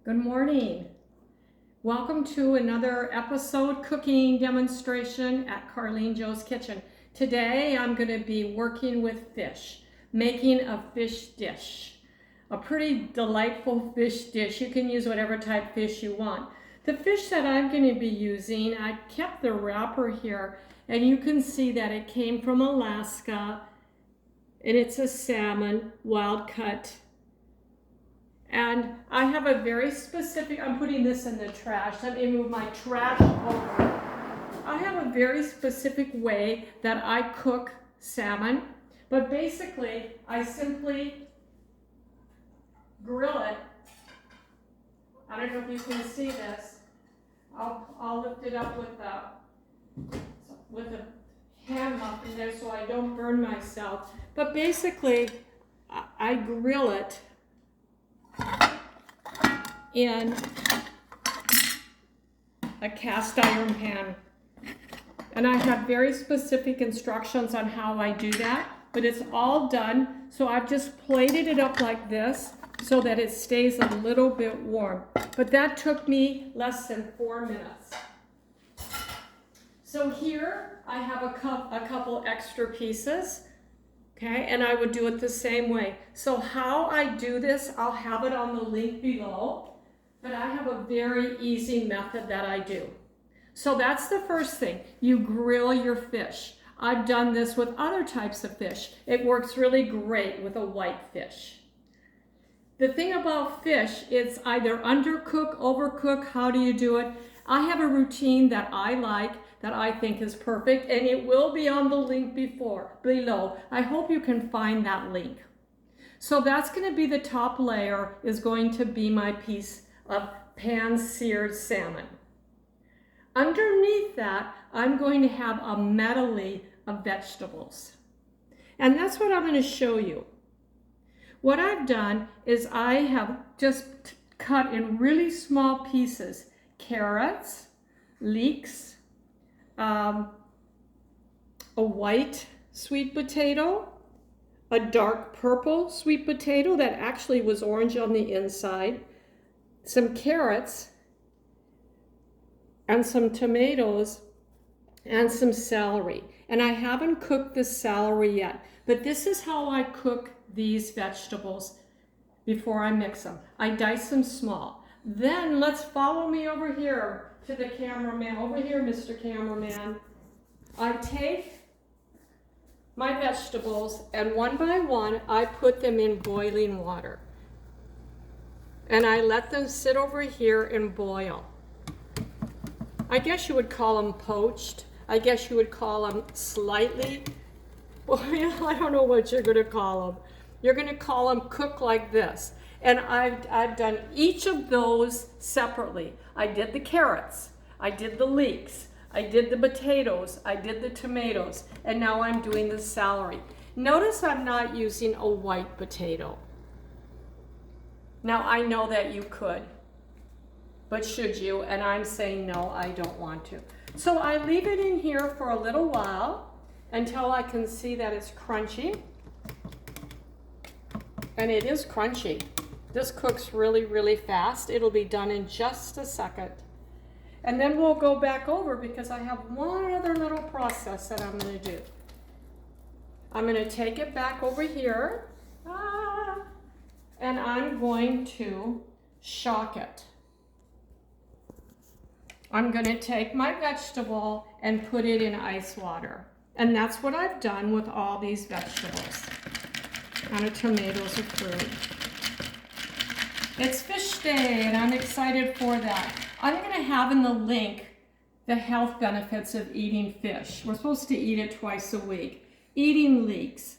Good morning. Welcome to another episode cooking demonstration at Carlene Joe's Kitchen. Today I'm going to be working with fish, making a fish dish. A pretty delightful fish dish. You can use whatever type fish you want. The fish that I'm going to be using, I kept the wrapper here and you can see that it came from Alaska and it's a salmon, wild cut. And I have a very specific, I'm putting this in the trash. Let me move my trash over. I have a very specific way that I cook salmon, but basically I simply grill it. I don't know if you can see this. I'll lift it up with a hand muffin there so I don't burn myself. But basically I grill it in a cast iron pan. And I have very specific instructions on how I do that, but it's all done. So I've just plated it up like this so that it stays a little bit warm. But that took me less than 4 minutes. So here I have a couple extra pieces. Okay, and I would do it the same way. So how I do this, I'll have it on the link below, but I have a very easy method that I do. So that's the first thing. You grill your fish. I've done this with other types of fish. It works really great with a white fish. The thing about fish, it's either undercook, overcook, how do you do it? I have a routine that I like, that I think is perfect, and it will be on the link below. I hope you can find that link. So that's going to be the top layer, is going to be my piece of pan-seared salmon. Underneath that, I'm going to have a medley of vegetables. And that's what I'm going to show you. What I've done is I have just cut in really small pieces carrots, leeks, a white sweet potato, a dark purple sweet potato that actually was orange on the inside, some carrots, and some tomatoes, and some celery. And I haven't cooked the celery yet, but this is how I cook these vegetables before I mix them. I dice them small. Then let's follow me over here to the cameraman. Over here, Mr. Cameraman. I take my vegetables and one by one, I put them in boiling water. And I let them sit over here and boil. I guess you would call them poached. I guess you would call them slightly, well, I don't know what you're going to call them. You're going to call them cooked like this. And I've done each of those separately. I did the carrots, I did the leeks, I did the potatoes, I did the tomatoes, and now I'm doing the celery. Notice I'm not using a white potato. Now I know that you could, but should you? And I'm saying no, I don't want to. So I leave it in here for a little while until I can see that it's crunchy. And it is crunchy. This cooks really, really fast. It'll be done in just a second. And then we'll go back over because I have one other little process that I'm going to do. I'm going to take it back over here. And I'm going to shock it. I'm going to take my vegetable and put it in ice water. And that's what I've done with all these vegetables. And the tomatoes are fruit. It's fish day and I'm excited for that. I'm going to have in the link the health benefits of eating fish. We're supposed to eat it twice a week. Eating leeks,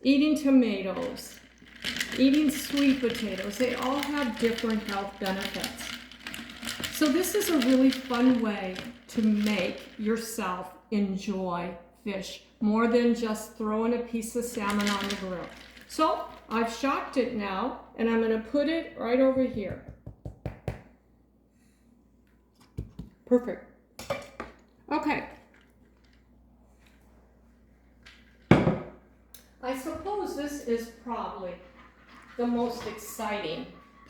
eating tomatoes, eating sweet potatoes. They all have different health benefits. So this is a really fun way to make yourself enjoy fish more than just throwing a piece of salmon on the grill. So I've shocked it now, and I'm going to put it right over here. Perfect. Okay. I suppose this is probably the most exciting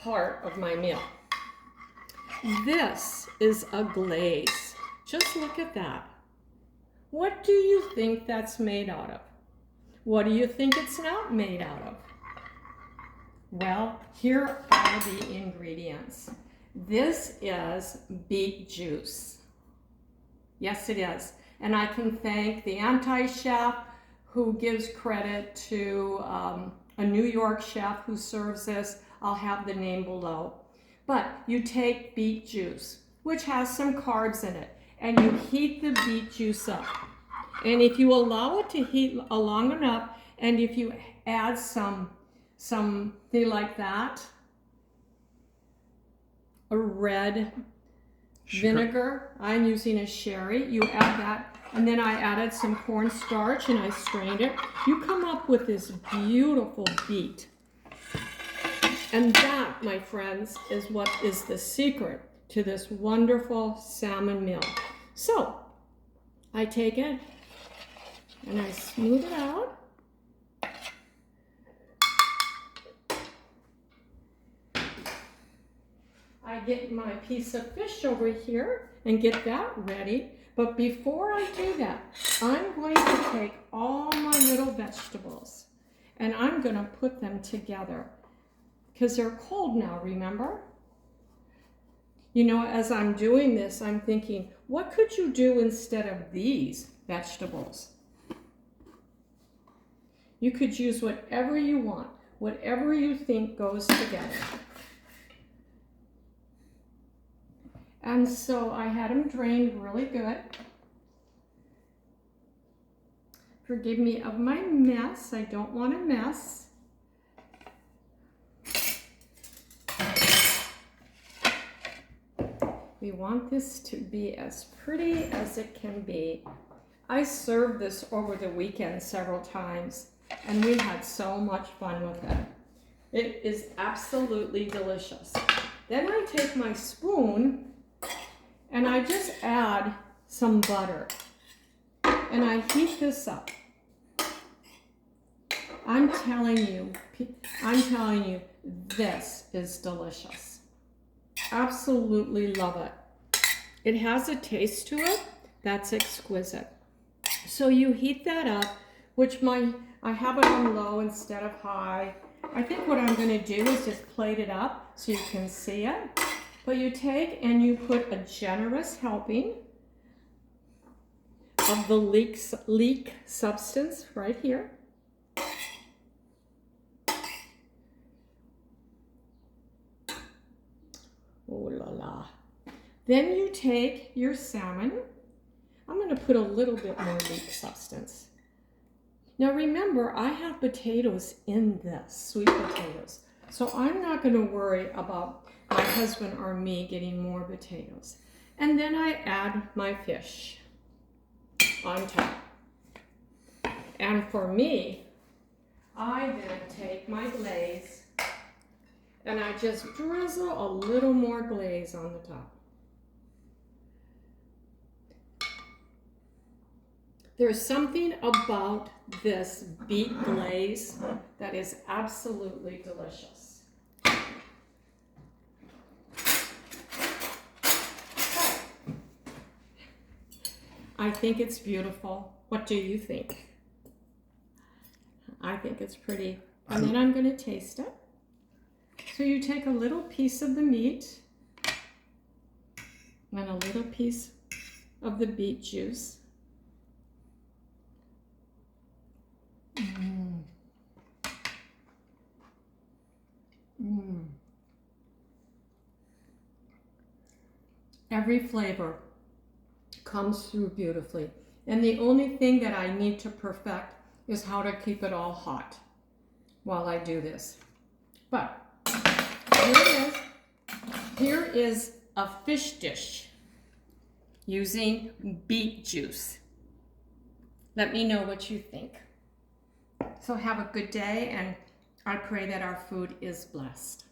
part of my meal. This is a glaze. Just look at that. What do you think that's made out of? What do you think it's not made out of? Well, here are the ingredients. This is beet juice. Yes, it is. And I can thank the anti-chef who gives credit to a New York chef who serves this. I'll have the name below. But you take beet juice, which has some carbs in it, and you heat the beet juice up. And if you allow it to heat long enough, and if you add something like that, a red vinegar, I'm using a sherry, you add that, and then I added some cornstarch and I strained it. You come up with this beautiful beet. And that, my friends, is what is the secret to this wonderful salmon meal. So, I take it and I smooth it out. I get my piece of fish over here and get that ready. But before I do that, I'm going to take all my little vegetables and I'm going to put them together because they're cold now, remember? You know, as I'm doing this, I'm thinking, what could you do instead of these vegetables? You could use whatever you want, whatever you think goes together. And so I had them drained really good. Forgive me of my mess. I don't want a mess. We want this to be as pretty as it can be. I served this over the weekend several times, and we had so much fun with it. It is absolutely delicious. Then I take my spoon and I just add some butter and I heat this up. I'm telling you, this is delicious. Absolutely love it. It has a taste to it that's exquisite. So you heat that up, which I have it on low instead of high. I think what I'm going to do is just plate it up so you can see it. But you take and you put a generous helping of the leek substance right here. Oh la la. Then you take your salmon. I'm going to put a little bit more leek substance. Now remember, I have potatoes in this, sweet potatoes. So I'm not going to worry about my husband or me getting more potatoes. And then I add my fish on top. And for me, I then take my glaze and I just drizzle a little more glaze on the top. There's something about this beet glaze that is absolutely delicious. I think it's beautiful. What do you think? I think it's pretty. And then I'm going to taste it. So you take a little piece of the meat and a little piece of the beet juice. Every flavor comes through beautifully. And the only thing that I need to perfect is how to keep it all hot while I do this. But here it is. Here is a fish dish using beet juice. Let me know what you think. So have a good day, and I pray that our food is blessed.